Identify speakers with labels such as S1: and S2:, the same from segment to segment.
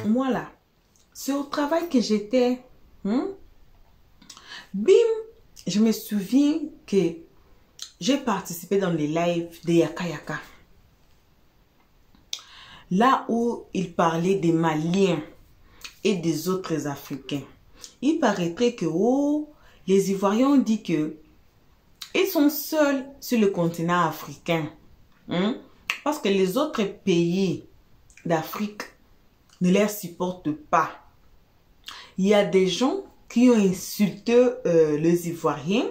S1: moi là, c'est au travail que j'étais. Bim, je me souviens que j'ai participé dans les lives de Yaka Yaka. Là où il parlait des Maliens et des autres Africains. Il paraîtrait que les Ivoiriens ont dit que ils sont seuls sur le continent africain. Parce que les autres pays d'Afrique ne les supportent pas. Il y a des gens qui ont insulté les Ivoiriens,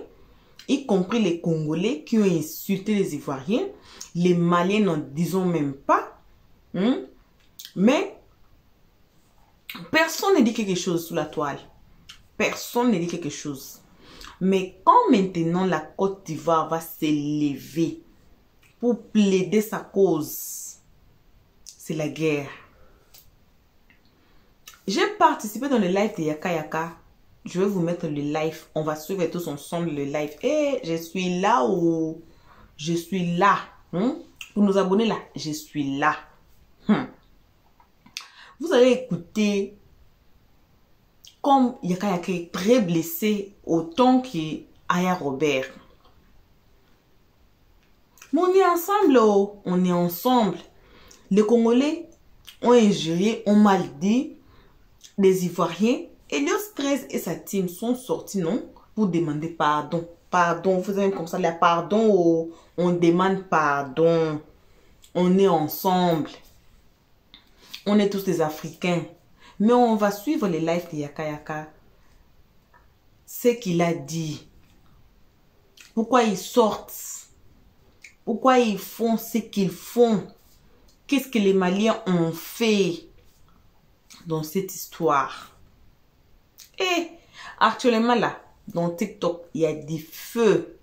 S1: y compris les Congolais qui ont insulté les Ivoiriens. Les Maliens n'en disons même pas. Mais personne ne dit quelque chose sous la toile. Personne ne dit quelque chose. Mais quand maintenant la Côte d'Ivoire va s'élever pour plaider sa cause, c'est la guerre. J'ai participé dans le live de Yaka Yaka. Je vais vous mettre le live. On va suivre tous ensemble le live. Et je suis là où je suis là. Pour nous abonner là, je suis là. Vous allez écouter comme Yaka Yaka est très blessé autant qu'Aya Robert. Mais on est ensemble, on est ensemble. Les Congolais ont injurié, ont mal dit des Ivoiriens. Helios 13 et sa team sont sortis, non? Pour demander pardon. Pardon, vous avez comme ça, là, pardon, on demande pardon. On est ensemble. On est tous des Africains. Mais on va suivre les lives de Yaka Yaka. Ce qu'il a dit. Pourquoi ils sortent. Pourquoi ils font ce qu'ils font. Qu'est-ce que les Maliens ont fait dans cette histoire. Et actuellement là, dans TikTok, il y a des feux.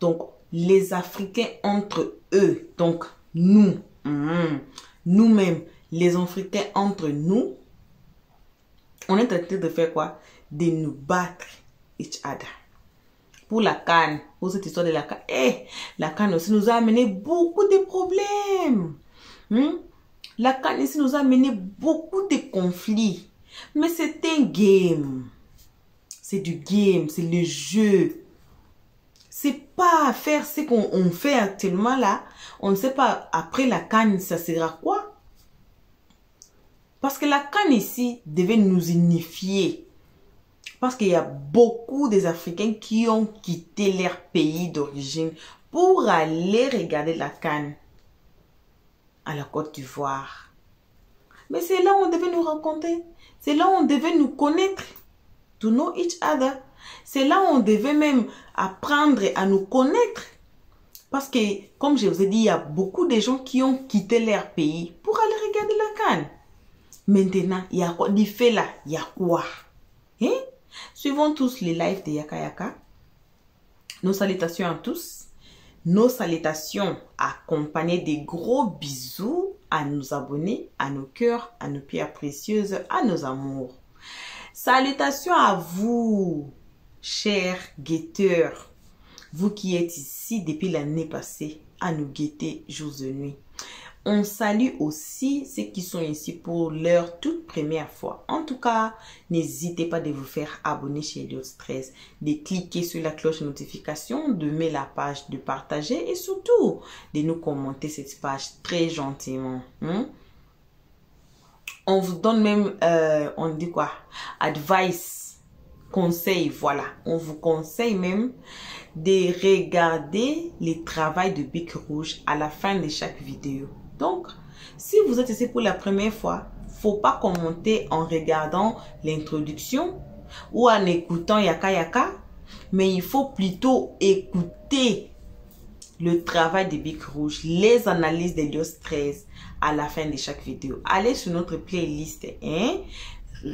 S1: Donc, les Africains entre eux, donc nous, nous-mêmes, les Africains entre nous, on est en train de faire quoi? De nous battre each other. Pour la CAN, pour cette histoire de la CAN. La CAN aussi nous a amené beaucoup de problèmes. La CAN ici nous a amené beaucoup de conflits. Mais c'est un game. C'est du game, c'est le jeu. C'est pas faire ce qu'on fait actuellement là. On ne sait pas après la CAN, ça sera quoi? Parce que la CAN ici devait nous unifier. Parce qu'il y a beaucoup des Africains qui ont quitté leur pays d'origine pour aller regarder la CAN à la Côte d'Ivoire. Mais c'est là où on devait nous rencontrer. C'est là où on devait nous connaître. To know each other. C'est là où on devait même apprendre à nous connaître. Parce que, comme je vous ai dit, il y a beaucoup de gens qui ont quitté leur pays pour aller regarder la CAN. Maintenant, il y a quoi? Du fait là, il y a quoi? Suivons tous les lives de Yaka Yaka. Nos salutations à tous. Nos salutations accompagnées des gros bisous à nos abonnés, à nos cœurs, à nos pierres précieuses, à nos amours. Salutations à vous, chers guetteurs. Vous qui êtes ici depuis l'année passée à nous guetter jour et nuit. On salue aussi ceux qui sont ici pour leur toute première fois. En tout cas, n'hésitez pas de vous faire abonner chez Helios 13, de cliquer sur la cloche de notification, de mettre la page, de partager et surtout de nous commenter cette page très gentiment. On vous donne même, on dit quoi? Advice, conseil, voilà. On vous conseille même de regarder les travaux de Bic Rouge à la fin de chaque vidéo. Donc, si vous êtes ici pour la première fois, faut pas commenter en regardant l'introduction ou en écoutant Yaka Yaka, mais il faut plutôt écouter le travail de Bic Rouge, les analyses d'Helios 13 à la fin de chaque vidéo. Allez sur notre playlist,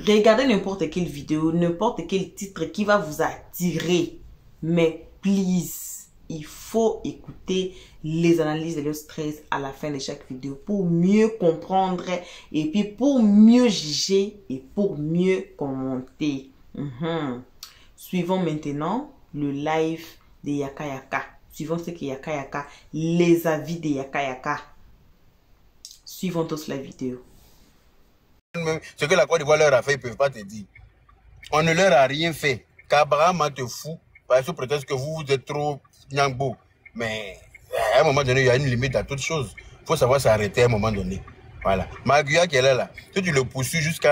S1: regardez n'importe quelle vidéo, n'importe quel titre qui va vous attirer, mais please, il faut écouter les analyses de Helios 13 à la fin de chaque vidéo pour mieux comprendre et puis pour mieux juger et pour mieux commenter. Suivons maintenant le live de Yaka Yaka. Suivons ce que Yaka Yaka, les avis de Yaka Yaka. Suivons tous la vidéo.
S2: Ce que la Côte d'Ivoire leur a fait, ils ne peuvent pas te dire. On ne leur a rien fait. Qu'Abraham te fout, parce que peut-être que vous êtes trop nyangbo. Mais à un moment donné, il y a une limite à toute chose. Il faut savoir s'arrêter à un moment donné. Voilà. Maguia qui est là, si tu le poursuis jusqu'au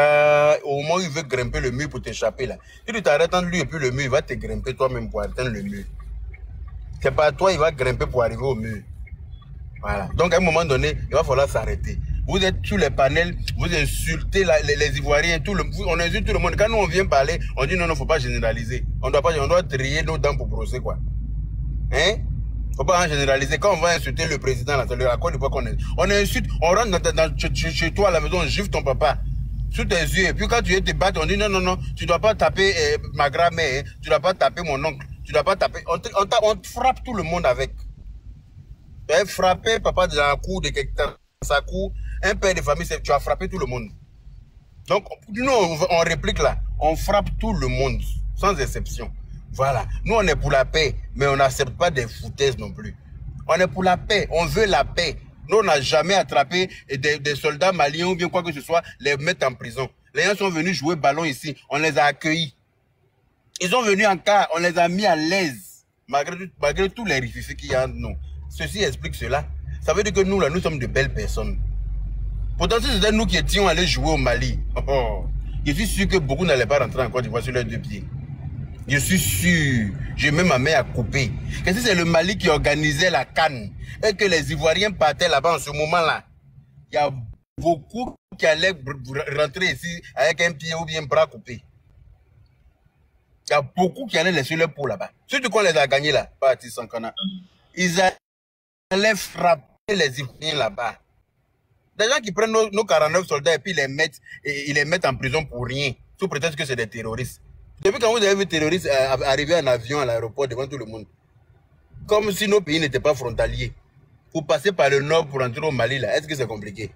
S2: moment où il veut grimper le mur pour t'échapper là. Si tu t'arrêtes entre lui et puis le mur, il va te grimper toi-même pour atteindre le mur. C'est pas toi, il va grimper pour arriver au mur. Voilà. Donc à un moment donné, il va falloir s'arrêter. Vous êtes sur les panels, vous insultez les Ivoiriens, on insulte tout le monde. Quand nous on vient parler, on dit non, il ne faut pas généraliser. On doit trier nos dents pour brosser quoi. Hein? Faut pas en généraliser. Quand on va insulter le président, là, c'est le accord de quoi qu'on est. On insulte, on rentre chez toi à la maison, on gifle ton papa. Sous tes yeux. Et puis quand tu es te battre, on dit non, non, non, tu dois pas taper ma grand-mère, hein, tu dois pas taper mon oncle, tu dois pas taper. On frappe tout le monde avec. Tu as frappé papa de la cour, de sa cour, un père de famille, tu as frappé tout le monde. Donc, nous, on réplique là, on frappe tout le monde, sans exception. Voilà. Nous, on est pour la paix, mais on n'accepte pas des foutaises non plus. On est pour la paix, on veut la paix. Nous, on n'a jamais attrapé des soldats maliens ou bien quoi que ce soit, les mettre en prison. Les gens sont venus jouer ballon ici, on les a accueillis. Ils sont venus en car, on les a mis à l'aise, malgré tous les rififiés qu'il y a entre nous. Ceci explique cela. Ça veut dire que nous, là, nous sommes de belles personnes. Pourtant, si c'était nous qui étions allés jouer au Mali, je suis sûr que beaucoup n'allaient pas rentrer en Côte d'Ivoire sur leurs deux pieds. Je suis sûr. J'ai même ma main à couper. Et si c'est le Mali qui organisait la CAN et que les Ivoiriens partaient là-bas en ce moment-là, il y a beaucoup qui allaient rentrer ici avec un pied ou bien un bras coupé. Il y a beaucoup qui allaient laisser leur peau là-bas. Surtout qu'on les a gagnés là, pas à Sankana. Ils allaient frapper les Ivoiriens là-bas. Des gens qui prennent nos 49 soldats et puis ils les mettent en prison pour rien, sous prétexte que c'est des terroristes. Depuis quand vous avez vu des terroristes arriver en avion à l'aéroport devant tout le monde, comme si nos pays n'étaient pas frontaliers, pour passer par le nord pour entrer au Mali, là, est-ce que c'est compliqué?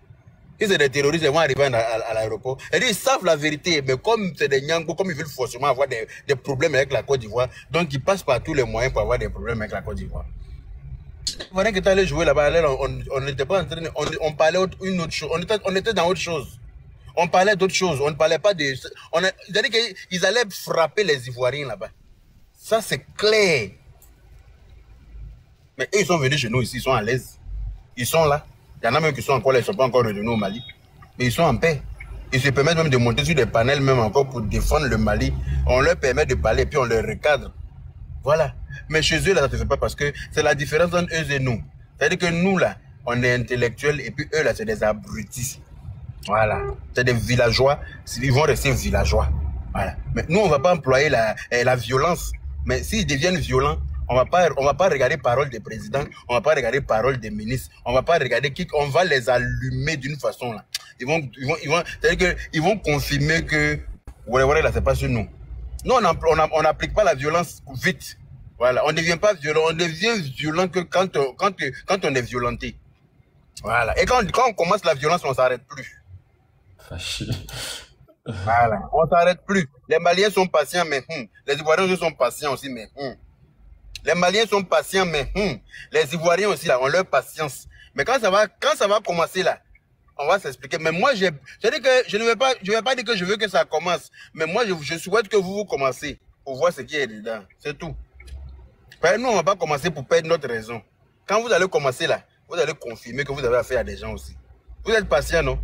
S2: Si c'est des terroristes, ils vont arriver à l'aéroport. Ils savent la vérité, mais comme c'est des Nyangbo, comme ils veulent forcément avoir des problèmes avec la Côte d'Ivoire, donc ils passent par tous les moyens pour avoir des problèmes avec la Côte d'Ivoire. Voilà que tu allais jouer là-bas, on n'était pas en train de, on parlait une autre chose, on était dans autre chose. On parlait d'autre chose, on ne parlait pas de... C'est-à-dire qu'ils allaient frapper les Ivoiriens là-bas. Ça, c'est clair. Mais eux, ils sont venus chez nous ici, ils sont à l'aise. Ils sont là. Il y en a même qui sont encore là, ils ne sont pas encore revenus au Mali. Mais ils sont en paix. Ils se permettent même de monter sur des panels même encore pour défendre le Mali. On leur permet de parler, puis on leur recadre. Voilà. Mais chez eux, là, ça ne se fait pas parce que c'est la différence entre eux et nous. C'est-à-dire que nous, là, on est intellectuels et puis eux, là, c'est des abrutis. Voilà. C'est des villageois. Ils vont rester villageois. Voilà. Mais nous, on ne va pas employer la violence. Mais s'ils deviennent violents, on va pas regarder parole des présidents, on va pas regarder parole des ministres, on va pas regarder on va les allumer d'une façon là. C'est-à-dire qu'ils vont confirmer que voilà, là, c'est pas sur nous. Nous, on n'applique pas la violence vite. Voilà. On ne devient pas violent. On devient violent que quand on est violenté. Voilà. Et quand on commence la violence, on s'arrête plus.
S3: Fâché.
S2: Voilà. On s'arrête plus. Les Maliens sont patients, mais les Ivoiriens sont patients aussi, mais les Maliens sont patients, mais les Ivoiriens aussi, là, ont leur patience. Mais quand ça va commencer, là, on va s'expliquer. Mais moi, je ne vais pas dire que je veux que ça commence. Mais moi, je souhaite que vous commencez pour voir ce qui est dedans. C'est tout. Nous, on ne va pas commencer pour perdre notre raison. Quand vous allez commencer, là, vous allez confirmer que vous avez affaire à des gens aussi. Vous êtes patient, non?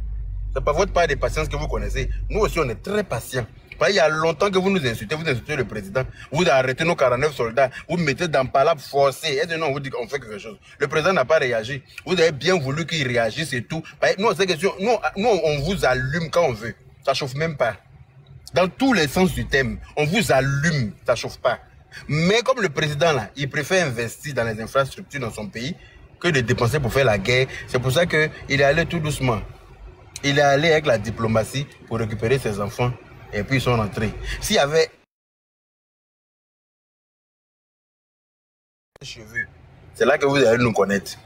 S2: Ce n'est pas votre part de patience que vous connaissez. Nous aussi, on est très patients. Il y a longtemps que vous nous insultez, vous insultez le président, vous arrêtez nos 49 soldats, vous mettez dans palabre forcé. Et non, on vous dit qu'on fait quelque chose. Le président n'a pas réagi. Vous avez bien voulu qu'il réagisse et tout. Nous, on vous allume quand on veut. Ça ne chauffe même pas. Dans tous les sens du thème, on vous allume, ça ne chauffe pas. Mais comme le président, là, il préfère investir dans les infrastructures dans son pays que de dépenser pour faire la guerre. C'est pour ça qu'il est allé tout doucement. Il est allé avec la diplomatie pour récupérer ses enfants. Et puis ils sont rentrés. S'il y avait cheveux, c'est là que vous allez nous connaître.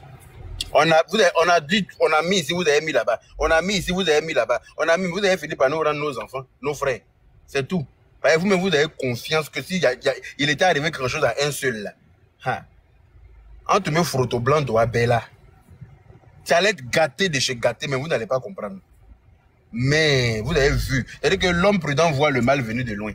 S2: On a mis ici, vous avez mis là-bas. On a mis ici, vous avez mis là-bas. Vous avez fini par nous rendre nos enfants, nos frères. C'est tout. Vous-même, vous avez confiance que s'il était arrivé quelque chose à un seul là. Entre mes photos blancs de Abella, ça allait être gâté de chez gâté, mais vous n'allez pas comprendre. Mais vous avez vu, c'est-à-dire que l'homme prudent voit le mal venir de loin.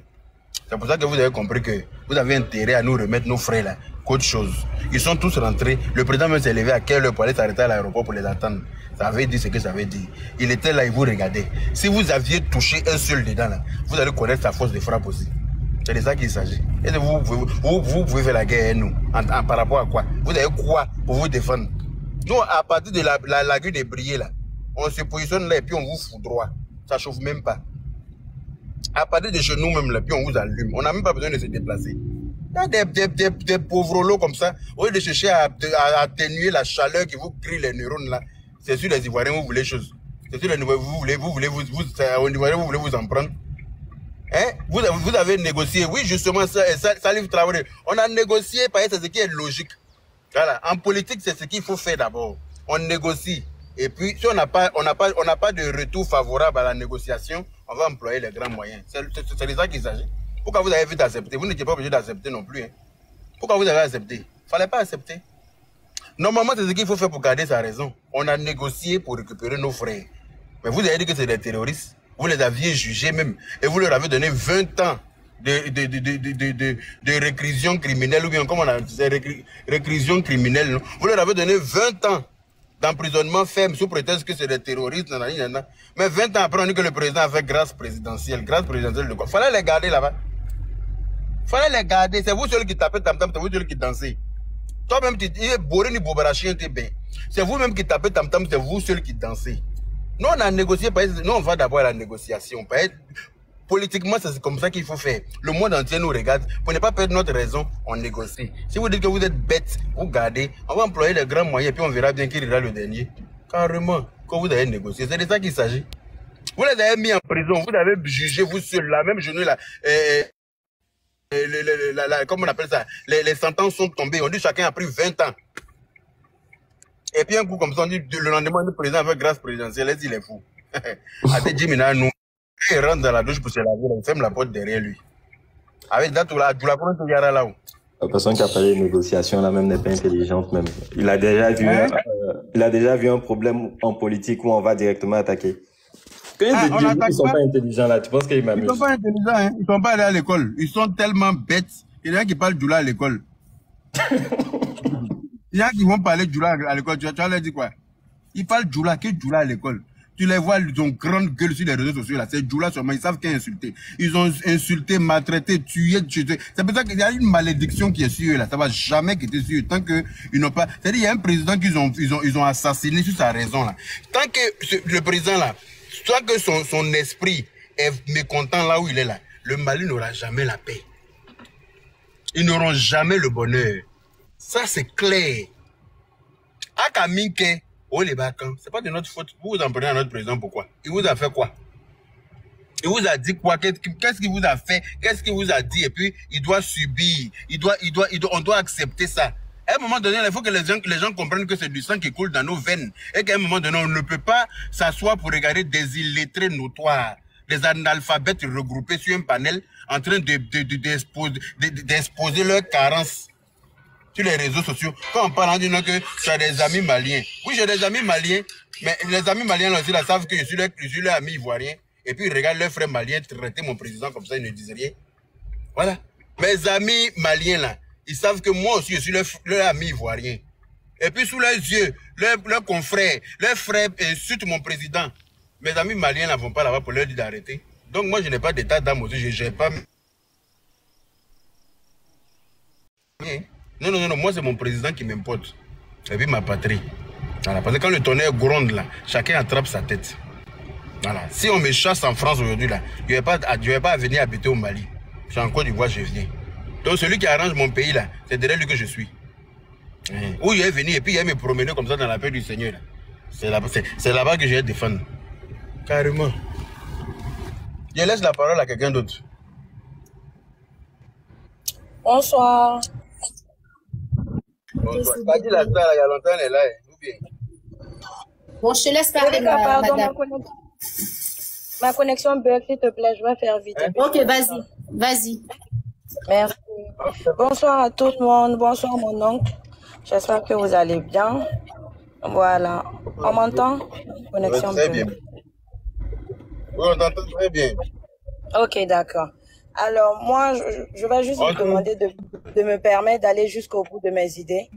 S2: C'est pour ça que vous avez compris que vous avez intérêt à nous remettre nos frères là qu'autre chose. Ils sont tous rentrés. Le président même s'est levé à quelle heure pour aller s'arrêter à l'aéroport pour les attendre. Ça avait dit ce que ça avait dit. Il était là, il vous regardait. Si vous aviez touché un seul dedans là, vous allez connaître sa force de frappe aussi. C'est de ça qu'il s'agit. Et vous pouvez faire la guerre, nous. Par rapport à quoi? Vous avez quoi pour vous défendre? Nous, à partir de la lagune des Briers, là, on se positionne là et puis on vous fout droit. Ça chauffe même pas. À partir de chez nous-mêmes, là, puis on vous allume. On n'a même pas besoin de se déplacer. Il y a des pauvres lots comme ça. Au lieu de chercher à atténuer la chaleur qui vous grille les neurones, là, c'est sur les Ivoiriens, vous voulez chose. C'est sur les Ivoiriens, vous voulez vous en prendre. Hein? Vous avez négocié, oui, justement, ça livre travail. On a négocié, parce que c'est ce qui est logique. Voilà. En politique, c'est ce qu'il faut faire d'abord. On négocie. Et puis, si on n'a pas de retour favorable à la négociation, on va employer les grands moyens. C'est de ça qu'il s'agit. Pourquoi vous avez vite accepté? Vous n'étiez pas obligé d'accepter non plus. Hein? Pourquoi vous avez accepté? Il ne fallait pas accepter. Normalement, c'est ce qu'il faut faire pour garder sa raison. On a négocié pour récupérer nos frères. Mais vous avez dit que c'est des terroristes. Vous les aviez jugés même. Et vous leur avez donné 20 ans de réclusion criminelle. Ou bien, comment on a dit, réclusion criminelle. Non? Vous leur avez donné 20 ans d'emprisonnement ferme sous prétexte que c'est des terroristes. Nanana. Mais 20 ans après, on dit que le président a fait grâce présidentielle. Grâce présidentielle de quoi? Fallait les garder là-bas. Fallait les garder. C'est vous seul qui tapez tam-tam, c'est vous seul qui dansez. Toi-même, tu dis, Borini Bobarachien, t'es bien. C'est vous-même qui tapez tam-tam, c'est vous seul qui dansez. Nous, on a négocié, nous, on va d'abord à la négociation. Politiquement, c'est comme ça qu'il faut faire. Le monde entier nous regarde. Pour ne pas perdre notre raison, on négocie. Si vous dites que vous êtes bête, vous gardez, on va employer les grands moyens, puis on verra bien qui ira le dernier. Carrément, quand vous avez négocié, c'est de ça qu'il s'agit. Vous les avez mis en prison, vous avez jugé vous seul, la même journée, là, comment on appelle ça, les sentences sont tombées. On dit chacun a pris 20 ans. Et puis un coup comme ça, on dit le lendemain, le président avec grâce présidentielle, il est fou. À des 10 minutes, nous, il rentre dans la douche pour se laver, il ferme la porte derrière lui. Avec ça, tu la prends, tu verras là-haut.
S3: La personne qui a parlé de négociation, là même, n'est pas intelligente même. Il a déjà vu un problème en politique où on va directement attaquer. Quand ils ne sont pas intelligents là, tu penses qu'ils m'amusent?
S2: Ils ne sont pas intelligents, hein. Ils ne sont pas allés à l'école. Ils sont tellement bêtes. Il y en a qui parlent Djoula à l'école. Il y en a qui vont parler Djoula à l'école. Tu vas leur dire quoi? Ils parlent Djoula, que Djoula à l'école. Tu les vois, ils ont grande gueule sur les réseaux sociaux là. C'est Djoula seulement. Ils savent qu'ils ont insulté. Ils ont insulté, maltraité, tué. C'est pour ça qu'il y a une malédiction qui est sur eux là. Ça va jamais quitter sur eux tant qu'ils n'ont pas. C'est-à-dire, il y a un président qu'ils ont assassiné sur sa raison là. Tant que le président là, tant que son esprit est mécontent là où il est là, le Mali n'aura jamais la paix. Ils n'auront jamais le bonheur. Ça, c'est clair. Akaminke, les Bakans, c'est pas de notre faute. Vous vous en prenez à notre président, pourquoi? Il vous a fait quoi? Il vous a dit quoi? Qu'est-ce qu'il vous a fait? Qu'est-ce qu'il vous a dit? Et puis, il doit subir. On doit accepter ça. À un moment donné, il faut que les gens comprennent que c'est du sang qui coule dans nos veines. Et qu'à un moment donné, on ne peut pas s'asseoir pour regarder des illettrés notoires, des analphabètes regroupés sur un panel en train d'exposer leurs carences sur les réseaux sociaux. Quand on parle en disant que tu as des amis maliens. Oui, j'ai des amis maliens, mais les amis maliens là aussi là, savent que je suis leur ami ivoirien. Et puis ils regardent leurs frères maliens traiter mon président comme ça, ils ne disent rien. Voilà. Mes amis maliens là, ils savent que moi aussi je suis leur ami ivoirien. Et puis sous leurs yeux, leurs confrères, leurs frères insultent mon président. Mes amis maliens ne vont pas là-bas pour leur dire d'arrêter. Donc moi je n'ai pas d'état d'âme aussi, je n'ai pas... Non, moi c'est mon président qui m'importe. Et puis ma patrie. Voilà, parce que quand le tonnerre gronde là, chacun attrape sa tête. Voilà. Si on me chasse en France aujourd'hui là, je ne vais pas venir habiter au Mali. Je suis en Côte d'Ivoire, je viens. Donc celui qui arrange mon pays là, c'est derrière lui que je suis. Où il est venu et puis il est me promener comme ça dans la paix du Seigneur. C'est là-bas que je vais défendre. Carrément. Je laisse la parole à quelqu'un d'autre.
S4: Bonsoir.
S2: Bonsoir. Pas dit la star, il y a longtemps, elle est là. Ou bien?
S4: Bon, je te laisse parler,
S5: Pardon,
S4: madame.
S5: ma connexion bug, s'il te plaît, je vais faire vite.
S4: Ok, vas-y.
S5: Merci. Bonsoir à tout le monde. Bonsoir, mon oncle. J'espère que vous allez bien. Voilà. On m'entend? Connexion
S2: Très
S5: bug.
S2: bien. Oui, on t'entend très bien.
S5: Ok, d'accord. Alors, moi, je vais juste vous demander de me permettre d'aller jusqu'au bout de mes idées.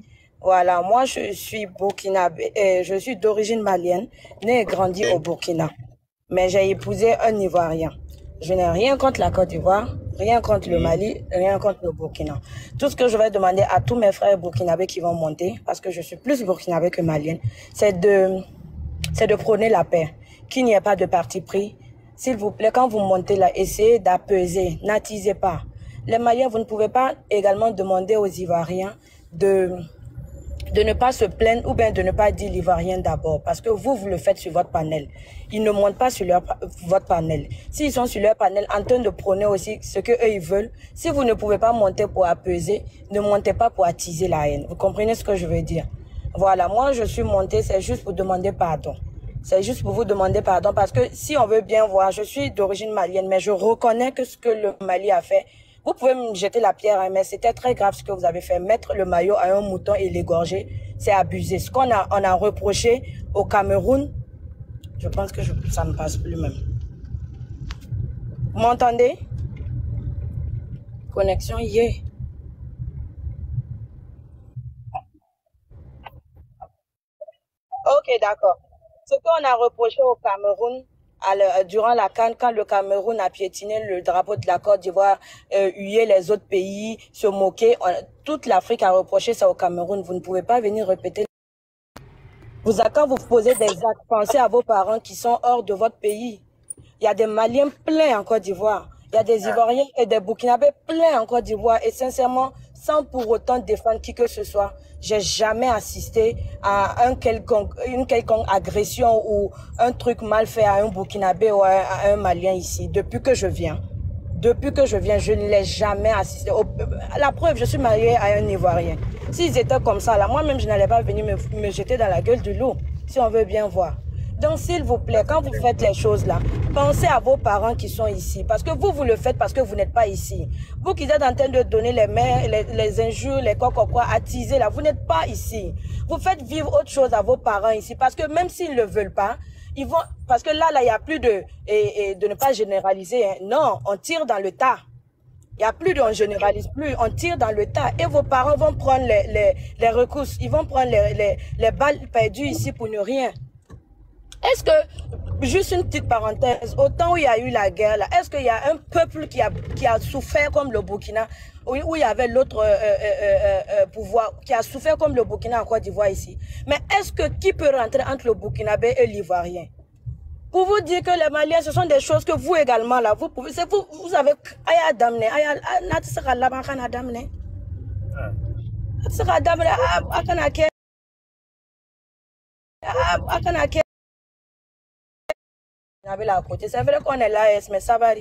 S5: Voilà, moi, je suis burkinabé, je suis d'origine malienne, née et grandie au Burkina. Mais j'ai épousé un Ivoirien. Je n'ai rien contre la Côte d'Ivoire, rien contre le Mali, rien contre le Burkina. Tout ce que je vais demander à tous mes frères burkinabés qui vont monter, parce que je suis plus burkinabé que malienne, c'est de prôner la paix, qu'il n'y ait pas de parti pris. S'il vous plaît, quand vous montez là, essayez d'apaiser, n'attisez pas. Les Maliens, vous ne pouvez pas également demander aux Ivoiriens de ne pas se plaindre ou bien de ne pas dire l'Ivoirien d'abord, parce que vous le faites sur votre panel. Ils ne montent pas sur votre panel. S'ils sont sur leur panel en train de prôner aussi ce qu'eux ils veulent, si vous ne pouvez pas monter pour apaiser, ne montez pas pour attiser la haine. Vous comprenez ce que je veux dire? Voilà, moi je suis montée, c'est juste pour demander pardon. C'est juste pour vous demander pardon parce que si on veut bien voir, je suis d'origine malienne, mais je reconnais que ce que le Mali a fait, vous pouvez me jeter la pierre, hein, mais c'était très grave ce que vous avez fait. Mettre le maillot à un mouton et l'égorger, c'est abusé. Ce qu'on a reproché au Cameroun, je pense que ça ne passe plus même. Vous m'entendez? Connexion, yeah. Ok, d'accord. Ce qu'on a reproché au Cameroun, durant la CAN, quand le Cameroun a piétiné le drapeau de la Côte d'Ivoire, hué les autres pays, se moquer, toute l'Afrique a reproché ça au Cameroun. Vous ne pouvez pas venir répéter. Quand vous posez des actes, pensez à vos parents qui sont hors de votre pays. Il y a des Maliens pleins en Côte d'Ivoire. Il y a des Ivoiriens et des Burkinabés pleins en Côte d'Ivoire. Et sincèrement, sans pour autant défendre qui que ce soit, j'ai jamais assisté à une quelconque agression ou un truc mal fait à un Burkinabé ou à un Malien ici, depuis que je viens. Depuis que je viens, je ne l'ai jamais assisté. La preuve, je suis mariée à un Ivoirien. S'ils étaient comme ça, là, moi-même, je n'allais pas venir me jeter dans la gueule du loup, si on veut bien voir. Donc, s'il vous plaît, quand vous faites les choses là, pensez à vos parents qui sont ici. Parce que vous le faites parce que vous n'êtes pas ici. Vous qui êtes en train de donner les injures, les quoi, attiser là, vous n'êtes pas ici. Vous faites vivre autre chose à vos parents ici. Parce que même s'ils ne le veulent pas, ils vont, parce que là, il n'y a plus de ne pas généraliser. Hein. Non, on tire dans le tas. Il n'y a plus de, on généralise plus, on tire dans le tas. Et vos parents vont prendre les recousses. Ils vont prendre les balles perdues ici pour ne rien. Est-ce que, juste une petite parenthèse, au temps où il y a eu la guerre, est-ce qu'il y a un peuple qui a souffert comme le Burkina, où il y avait l'autre pouvoir, qui a souffert comme le Burkina en Côte d'Ivoire ici? Mais est-ce que qui peut rentrer entre le Burkinabé et l'Ivoirien? Pour vous dire que les Maliens, ce sont des choses que vous également, là, vous pouvez, vous avez, aya damne, aya, natsaka labankana damne. Natsaka damne, akanake. C'est vrai qu'on est là, mais ça va.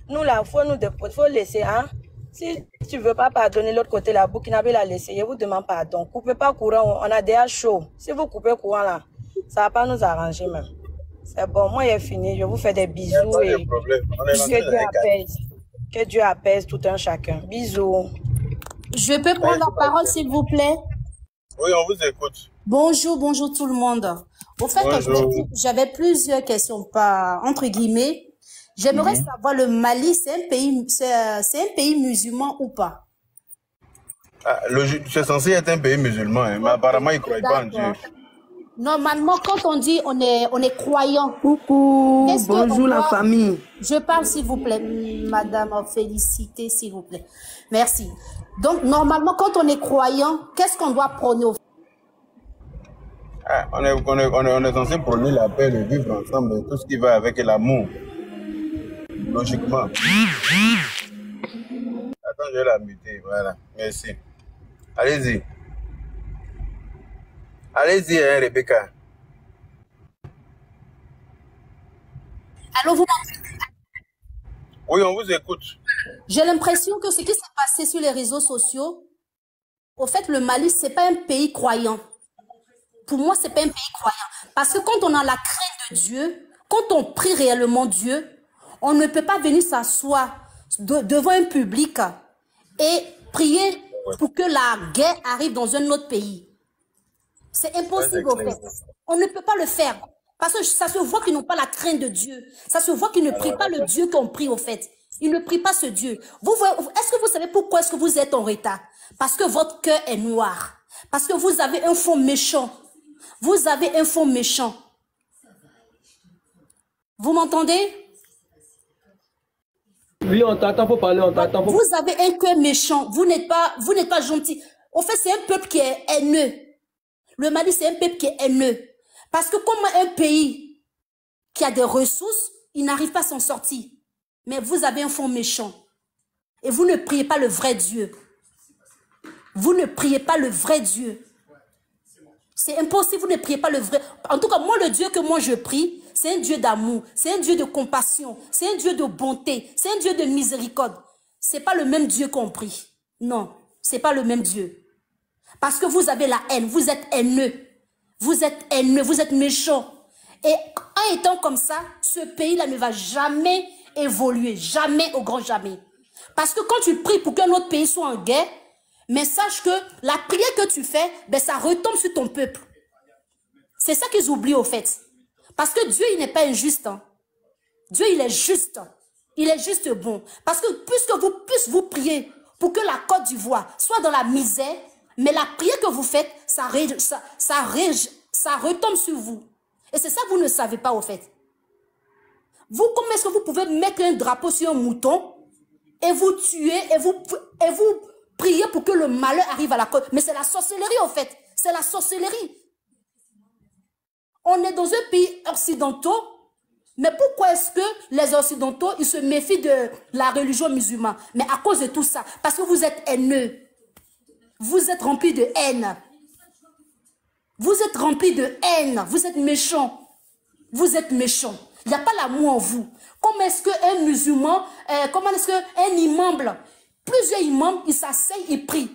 S5: Nous, là, faut laisser, hein. Si tu veux pas pardonner l'autre côté, la Burkinabé l'a laissé, je vous demande pardon. Coupez pas courant, on a déjà chaud. Si vous coupez courant là, ça va pas nous arranger même. C'est bon, moi j'ai fini, je vous fais des bisous et que Dieu apaise tout un chacun. Bisous.
S4: Je peux prendre la parole s'il vous plaît?
S2: Oui, on vous écoute.
S4: Bonjour tout le monde. Au fait, j'avais plusieurs questions, entre guillemets. J'aimerais savoir, le Mali, c'est un pays musulman ou pas?
S2: C'est censé être un pays musulman, hein, mais apparemment, ils ne croient pas en Dieu.
S4: Normalement, quand on dit on est croyant.
S6: Coucou, bonjour la famille.
S4: Je parle s'il vous plaît, madame, félicité s'il vous plaît. Merci. Donc, normalement, quand on est croyant, qu'est-ce qu'on doit prôner?
S2: On est censé prôner la paix, le vivre ensemble, tout ce qui va avec l'amour. Logiquement. Attends, je vais la muter, voilà. Merci. Allez-y. Allez-y, hein, Rebecca.
S4: Allô, vous m'entendez?
S2: Oui, on vous écoute.
S4: J'ai l'impression que ce qui s'est passé sur les réseaux sociaux, au fait, le Mali, c'est pas un pays croyant. Pour moi, c'est pas un pays croyant. Parce que quand on a la crainte de Dieu, quand on prie réellement Dieu, on ne peut pas venir s'asseoir devant un public et prier pour que la guerre arrive dans un autre pays. C'est impossible, au fait. On ne peut pas le faire. Parce que ça se voit qu'ils n'ont pas la crainte de Dieu. Ça se voit qu'ils ne prient pas le Dieu qu'on prie, au fait. Ils ne prient pas ce Dieu. Est-ce que vous savez pourquoi est-ce que vous êtes en retard? Parce que votre cœur est noir. Parce que vous avez un fond méchant. Vous avez un fond méchant. Vous m'entendez?
S7: Oui, on t'attend pour parler, on t'attend pour...
S4: Vous avez un cœur méchant. Vous n'êtes pas gentil. Au fait, c'est un peuple qui est haineux. Le Mali, c'est un peuple qui est haineux. Parce que comme un pays qui a des ressources, il n'arrive pas à s'en sortir. Mais vous avez un fond méchant. Et vous ne priez pas le vrai Dieu. Vous ne priez pas le vrai Dieu. C'est impossible, vous ne priez pas le vrai. En tout cas, moi, le Dieu que moi je prie, c'est un Dieu d'amour, c'est un Dieu de compassion, c'est un Dieu de bonté, c'est un Dieu de miséricorde. Ce n'est pas le même Dieu qu'on prie. Non, ce n'est pas le même Dieu. Parce que vous avez la haine, vous êtes haineux. Vous êtes haineux, vous êtes méchant. Et en étant comme ça, ce pays-là ne va jamais évoluer, jamais au grand jamais. Parce que quand tu pries pour qu'un autre pays soit en guerre, mais sache que la prière que tu fais, ben ça retombe sur ton peuple. C'est ça qu'ils oublient au fait. Parce que Dieu, il n'est pas injuste. Hein. Dieu, il est juste. Il est juste bon. Parce que plus vous priez pour que la Côte d'Ivoire soit dans la misère, mais la prière que vous faites, ça retombe sur vous. Et c'est ça que vous ne savez pas au fait. Vous, comment est-ce que vous pouvez mettre un drapeau sur un mouton et vous tuer et vous prier pour que le malheur arrive à la côte? Mais c'est la sorcellerie au fait. C'est la sorcellerie. On est dans un pays occidental, mais pourquoi est-ce que les occidentaux, ils se méfient de la religion musulmane? Mais à cause de tout ça, parce que vous êtes haineux. Vous êtes remplis de haine. Vous êtes remplis de haine. Vous êtes méchants. Vous êtes méchants. Il n'y a pas l'amour en vous. Comment est-ce qu'un musulman, comment est-ce qu'un imam, plusieurs imams, ils s'asseyent, ils prient.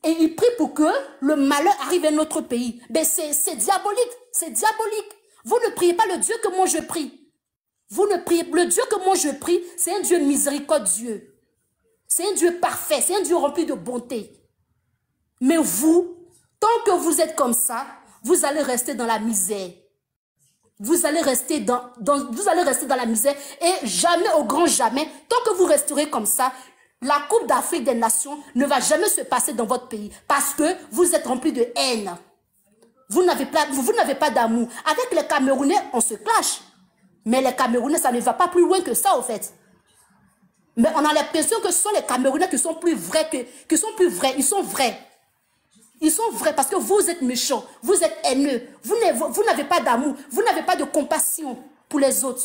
S4: Et ils prient pour que le malheur arrive à notre pays. Mais c'est diabolique. C'est diabolique. Vous ne priez pas le Dieu que moi je prie. Vous ne priez le Dieu que moi je prie, c'est un Dieu miséricordieux. C'est un Dieu parfait. C'est un Dieu rempli de bonté. Mais vous, tant que vous êtes comme ça, vous allez rester dans la misère. Vous allez rester dans la misère et jamais au grand jamais, tant que vous resterez comme ça, la Coupe d'Afrique des Nations ne va jamais se passer dans votre pays parce que vous êtes remplis de haine. Vous n'avez pas d'amour. Avec les Camerounais, on se clash. Mais les Camerounais, ça ne va pas plus loin que ça, au fait. Mais on a l'impression que ce sont les Camerounais qui sont plus vrais, ils sont vrais. Ils sont vrais parce que vous êtes méchants, vous êtes haineux, vous n'avez pas d'amour, vous n'avez pas de compassion pour les autres.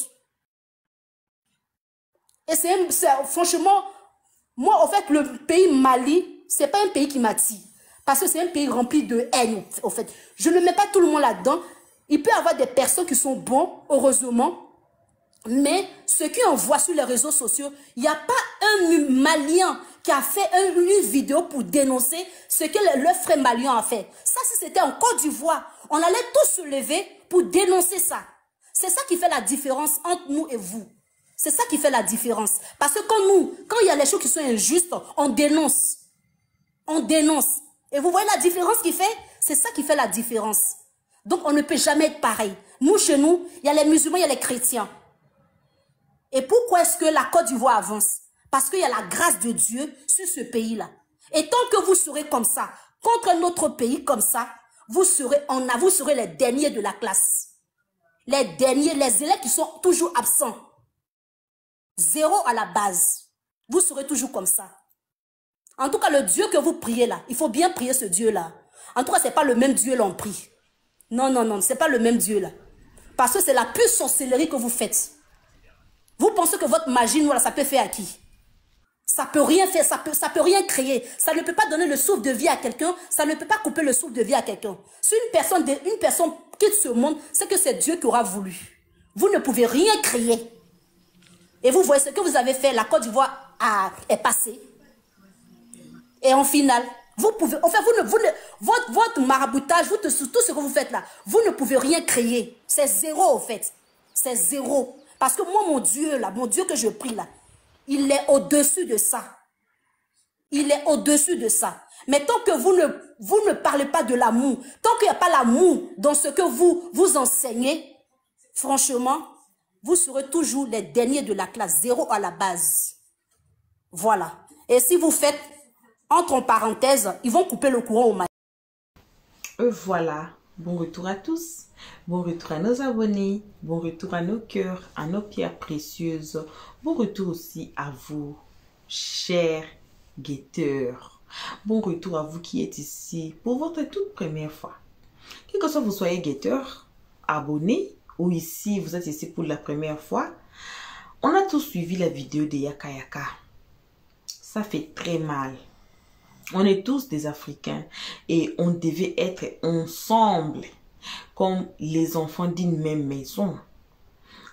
S4: Et franchement, moi, en fait, le pays Mali, ce n'est pas un pays qui m'attire. Parce que c'est un pays rempli de haine, en fait. Je ne mets pas tout le monde là-dedans. Il peut y avoir des personnes qui sont bons, heureusement. Mais ceux qui en voient sur les réseaux sociaux, il n'y a pas un Malien qui a fait une vidéo pour dénoncer ce que le frère malien a fait. Ça, si c'était en Côte d'Ivoire, on allait tous se lever pour dénoncer ça. C'est ça qui fait la différence entre nous et vous. C'est ça qui fait la différence. Parce que quand il y a les choses qui sont injustes, on dénonce. On dénonce. Et vous voyez la différence qu'il fait? C'est ça qui fait la différence. Donc, on ne peut jamais être pareil. Nous, chez nous, il y a les musulmans, il y a les chrétiens. Et pourquoi est-ce que la Côte d'Ivoire avance? Parce qu'il y a la grâce de Dieu sur ce pays-là. Et tant que vous serez comme ça, contre notre pays comme ça, vous serez les derniers de la classe. Les derniers, les élèves qui sont toujours absents. Zéro à la base. Vous serez toujours comme ça. En tout cas, le Dieu que vous priez là, il faut bien prier ce Dieu-là. En tout cas, ce n'est pas le même Dieu l'on prie. Non, non, non, ce n'est pas le même Dieu là. Parce que c'est la pure sorcellerie que vous faites. Vous pensez que votre magie noire, ça peut faire à qui? Ça peut rien faire, ça peut rien créer. Ça ne peut pas donner le souffle de vie à quelqu'un, ça ne peut pas couper le souffle de vie à quelqu'un. Si une personne quitte ce monde, c'est que c'est Dieu qui aura voulu. Vous ne pouvez rien créer. Et vous voyez ce que vous avez fait, la Côte d'Ivoire est passée. Et en final, vous pouvez, enfin, votre maraboutage, tout ce que vous faites là, vous ne pouvez rien créer. C'est zéro en fait. C'est zéro. Parce que moi, mon Dieu là, mon Dieu que je prie là, il est au-dessus de ça. Il est au-dessus de ça. Mais tant que vous ne parlez pas de l'amour, tant qu'il n'y a pas l'amour dans ce que vous enseignez, franchement, vous serez toujours les derniers de la classe, 0 à la base. Voilà. Et si vous faites, entre parenthèses, ils vont couper le courant au Mali.
S1: Voilà. Bon retour à tous. Bon retour à nos abonnés. Bon retour à nos cœurs, à nos pierres précieuses. Bon retour aussi à vous, chers guetteurs. Bon retour à vous qui êtes ici pour votre toute première fois. Quel que soit vous soyez guetteur, abonné ou ici vous êtes ici pour la première fois, on a tous suivi la vidéo de Yaka Yaka. Ça fait très mal. On est tous des Africains et on devait être ensemble comme les enfants d'une même maison,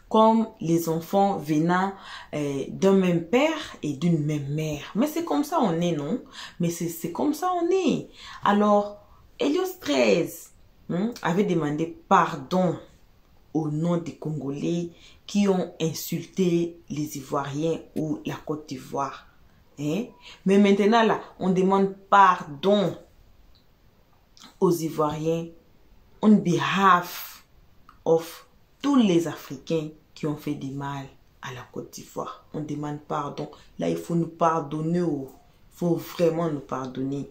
S1: comme les enfants venant d'un même père et d'une même mère. Mais c'est comme ça on est, non? Mais c'est comme ça on est. Alors, Helios 13 avait demandé pardon au nom des Congolais qui ont insulté les Ivoiriens ou la Côte d'Ivoire. Mais maintenant, là, on demande pardon aux Ivoiriens on behalf of tous les Africains qui ont fait du mal à la Côte d'Ivoire. On demande pardon. Là, il faut nous pardonner. Il faut vraiment nous pardonner.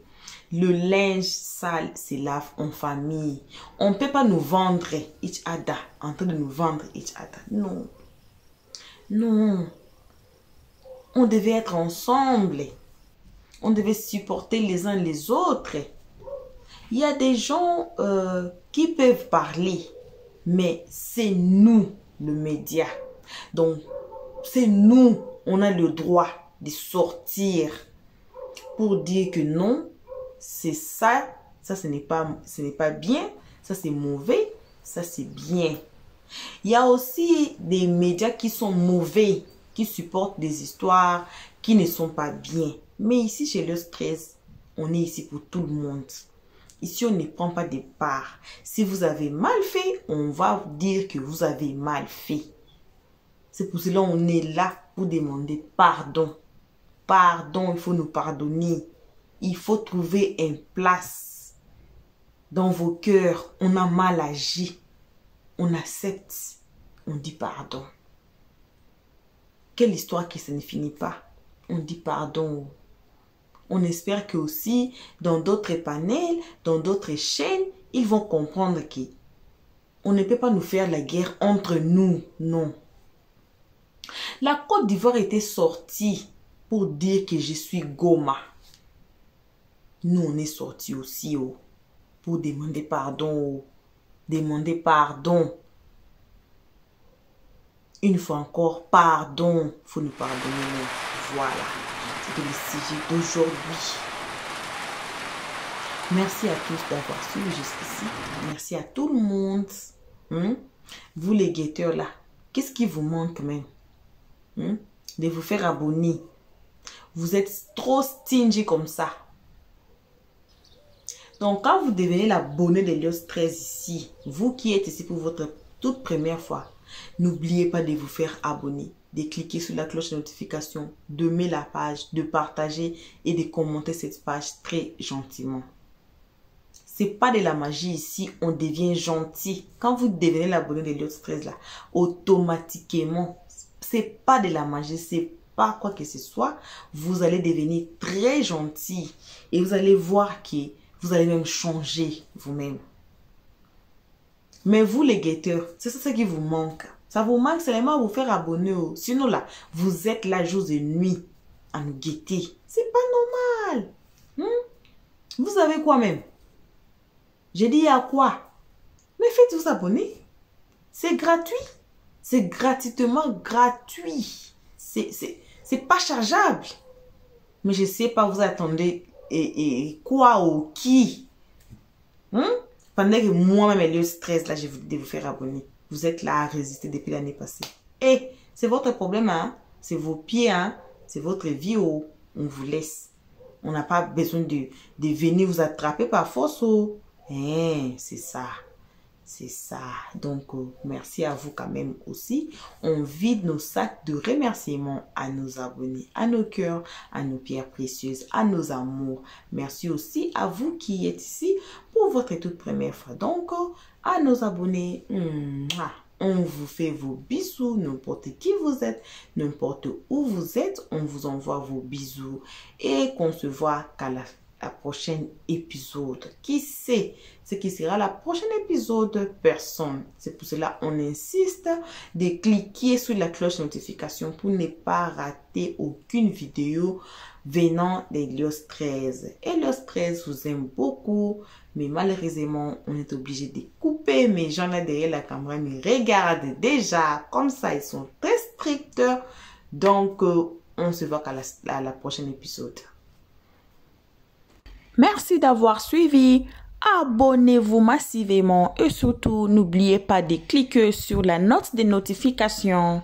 S1: Le linge sale se lave en famille. On ne peut pas nous vendre each other, en train de nous vendre each other. Non. Non. On devait être ensemble. On devait supporter les uns les autres. Il y a des gens qui peuvent parler, mais c'est nous, le média. Donc, c'est nous, on a le droit de sortir pour dire que non, c'est ça, ça ce n'est pas bien, ça c'est mauvais, ça c'est bien. Il y a aussi des médias qui sont mauvais, qui supportent des histoires qui ne sont pas bien. Mais ici, chez Helios 13, on est ici pour tout le monde. Ici, on ne prend pas de part. Si vous avez mal fait, on va vous dire que vous avez mal fait. C'est pour cela qu'on est là pour demander pardon. Pardon, il faut nous pardonner. Il faut trouver une place dans vos cœurs. On a mal agi. On accepte. On dit pardon. Quelle histoire qui ne finit pas. On dit pardon. On espère que aussi, dans d'autres panels, dans d'autres chaînes, ils vont comprendre que on ne peut pas nous faire la guerre entre nous. Non. La Côte d'Ivoire était sortie pour dire que je suis Goma. Nous, on est sortis aussi pour demander pardon. Demander pardon. Une fois encore, pardon. Il faut nous pardonner. Voilà. C'est le sujet d'aujourd'hui. Merci à tous d'avoir suivi jusqu'ici. Merci à tout le monde. Vous les guetteurs là, qu'est-ce qui vous manque même? De vous faire abonner. Vous êtes trop stingy comme ça. Donc quand vous devenez l'abonné de Helios 13 ici, vous qui êtes ici pour votre toute première fois, n'oubliez pas de vous faire abonner, de cliquer sur la cloche de notification, d'aimer la page, de partager et de commenter cette page très gentiment. C'est pas de la magie ici, on devient gentil. Quand vous devenez l'abonné de Helios 13 là, automatiquement, c'est pas de la magie, c'est pas quoi que ce soit, vous allez devenir très gentil et vous allez voir que vous allez même changer vous-même. Mais vous les guetteurs, c'est ça qui vous manque. Ça vous manque seulement vous faire abonner. Sinon là, vous êtes là jour et nuit à nous guetter. C'est pas normal. Vous savez quoi même? J'ai dit à quoi? Mais faites-vous abonner. C'est gratuit. C'est gratuitement gratuit. C'est pas chargeable. Mais je sais pas, vous attendez et quoi ou qui? Pendant que moi-même, Helios 13, là, je vais vous faire abonner. Vous êtes là à résister depuis l'année passée. Et c'est votre problème, hein? C'est vos pieds, hein? C'est votre vie, on vous laisse. On n'a pas besoin de venir vous attraper par force, c'est ça. C'est ça. Donc, merci à vous quand même aussi. On vide nos sacs de remerciements à nos abonnés, à nos cœurs, à nos pierres précieuses, à nos amours. Merci aussi à vous qui êtes ici pour votre toute première fois. Donc, à nos abonnés, On vous fait vos bisous, n'importe qui vous êtes, n'importe où vous êtes, on vous envoie vos bisous et qu'on se voit qu'à la prochaine épisode. Qui sait ce qui sera la prochaine épisode? Personne. C'est pour cela on insiste de cliquer sur la cloche de notification pour ne pas rater aucune vidéo venant d'Elios 13. Elios 13 vous aime beaucoup, mais malheureusement on est obligé de couper. Mes gens là derrière la caméra me regardent déjà comme ça, ils sont très stricts. Donc on se voit qu'à la prochaine épisode. Merci d'avoir suivi. Abonnez-vous massivement et surtout n'oubliez pas de cliquer sur la note de notification.